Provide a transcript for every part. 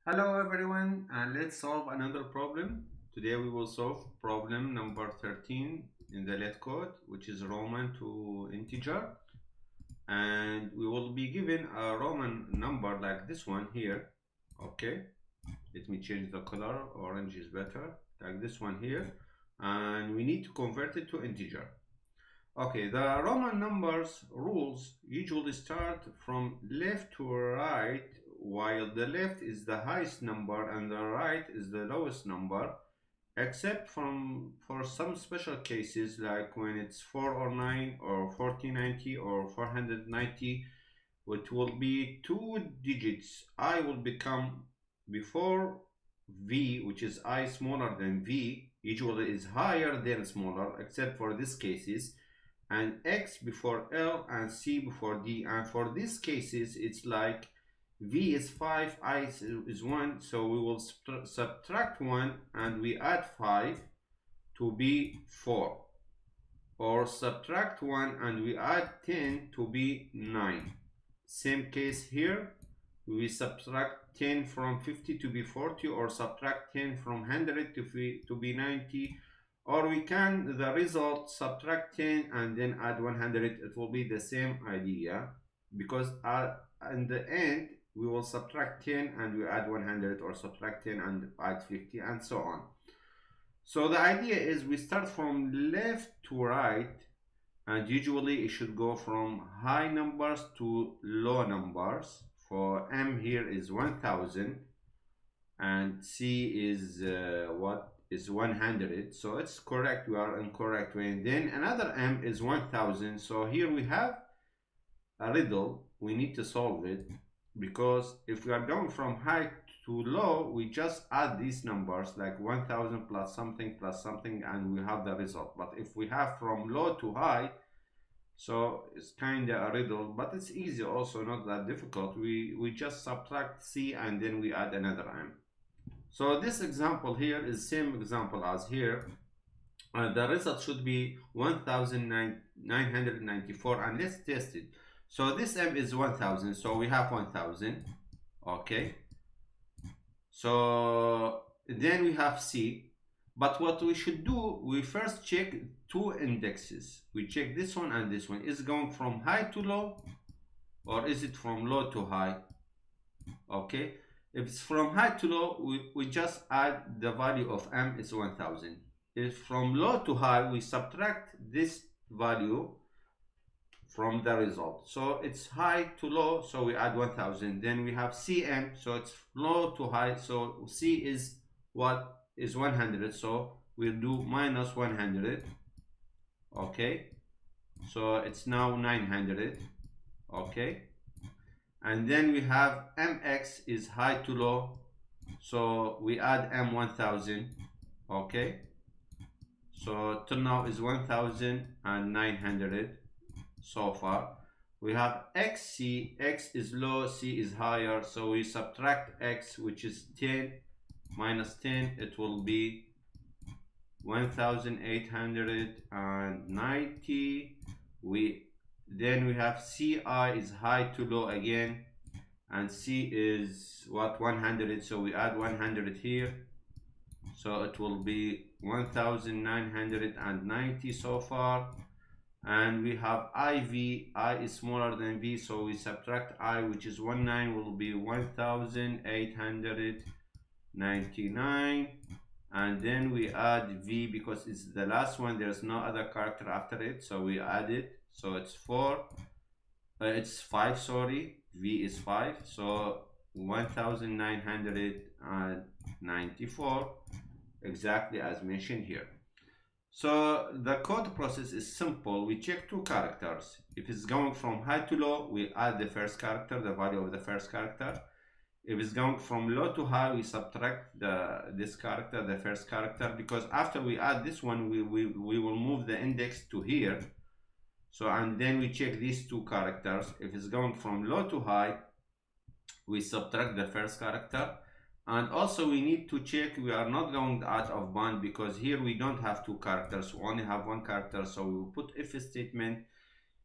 Hello everyone, and let's solve another problem. Today we will solve problem number 13 in the Leetcode, which is Roman to integer. And we will be given a Roman number like this one here. Okay, let me change the color, orange is better, like this one here. And we need to convert it to integer. Okay, the Roman numbers rules usually start from left to right, while the left is the highest number and the right is the lowest number, except for some special cases like when it's 409 or 4090 or 490, which will be two digits. I will become before v, which is I smaller than v, usually is higher than smaller, except for these cases, and x before L and C before D. And for these cases, it's like V is 5, I is 1, so we will subtract 1 and we add 5 to be 4. Or subtract 1 and we add 10 to be 9. Same case here, we subtract 10 from 50 to be 40, or subtract 10 from 100 to be 90. Or we can, the result, subtract 10 and then add 100. It will be the same idea, because in the end we will subtract 10 and we add 100, or subtract 10 and add 50, and so on. So the idea is we start from left to right, and usually it should go from high numbers to low numbers. For M here is 1000 and C is what is 100, so it's correct, we are in correct way. And then another M is 1000, so here we have a riddle, we need to solve it, because if we are going from high to low, we just add these numbers like 1000 plus something and we have the result. But if we have from low to high, so it's kind of a riddle, but it's easy also, not that difficult. We just subtract C and then we add another M. So this example here is same example as here. The result should be 1994, and let's test it. So this M is 1000, so we have 1000. Okay, so then we have C, but what we should do, we first check two indexes. We check this one and this one. Is it going from high to low, or is it from low to high? Okay, if it's from high to low, we just add the value of M is 1000. If from low to high, we subtract this value from the result. So it's high to low, so we add 1000. Then we have CM, so it's low to high, so C is what is 100, so we'll do minus 100. Okay, so it's now 900. Okay, and then we have MX is high to low, so we add M1000. Okay, so till now is 1900 so far. We have XC, X is low, C is higher, so we subtract X, which is 10 minus 10, it will be 1890. Then we have CI is high to low again, and C is what, 100, so we add 100 here, so it will be 1990 so far. And we have IV, I is smaller than V, so we subtract I, which is 19, will be 1899, and then we add V because it's the last one, there's no other character after it, so we add it, so it's 5, sorry, V is 5, so 1994, exactly as mentioned here. So the code process is simple. We check two characters. If it's going from high to low, we add the first character, the value of the first character. If it's going from low to high, we subtract this character, the first character, because after we add this one, we will move the index to here. So, and then we check these two characters. If it's going from low to high, we subtract the first character. And also we need to check we are not going out of bound, because here we don't have two characters, we only have one character, so we will put if statement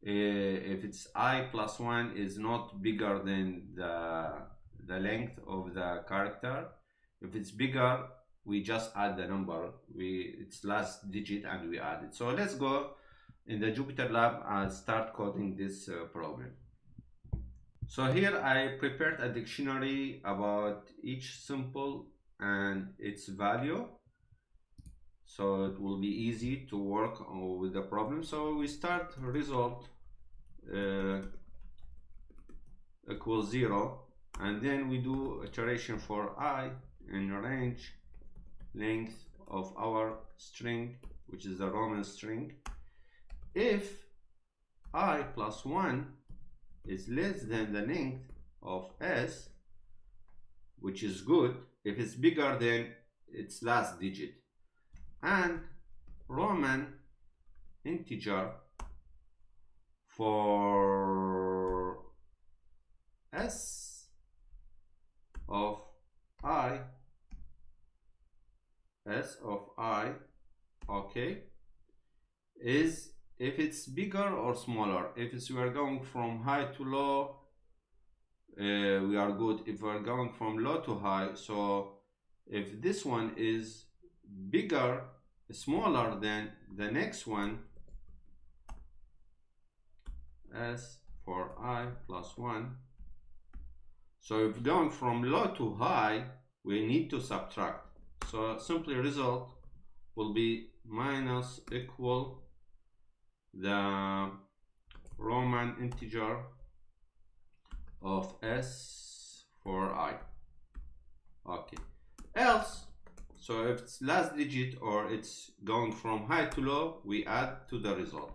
if it's I plus 1 is not bigger than the length of the character. If it's bigger, we just add the number, it's last digit and we add it. So let's go in the Jupyter Lab and start coding this problem. So here I prepared a dictionary about each symbol and its value, so it will be easy to work with the problem. So we start result equals 0, and then we do iteration for I in range length of our string, which is the Roman string. If I plus 1 is less than the length of S, which is good. If it's bigger, then it's last digit. And Roman integer for S of I, okay, is if it's bigger or smaller. If we are going from high to low, we are good. If we are going from low to high, so if this one is bigger, smaller than the next one, S for I plus 1. So if going from low to high, we need to subtract. So simply result will be minus equal the Roman integer of S for I. Okay. Else, so if it's last digit or it's going from high to low, we add to the result.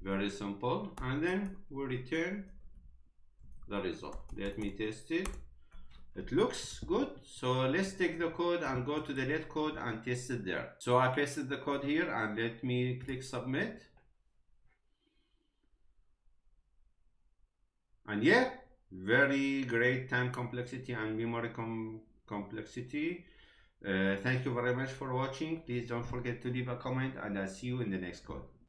Very simple. And then we return the result. Let me test it. It looks good. So let's take the code and go to the Leetcode and test it there. So I pasted the code here and let me click submit. And yeah, very great time complexity and memory complexity. Thank you very much for watching. Please don't forget to leave a comment and I'll see you in the next code.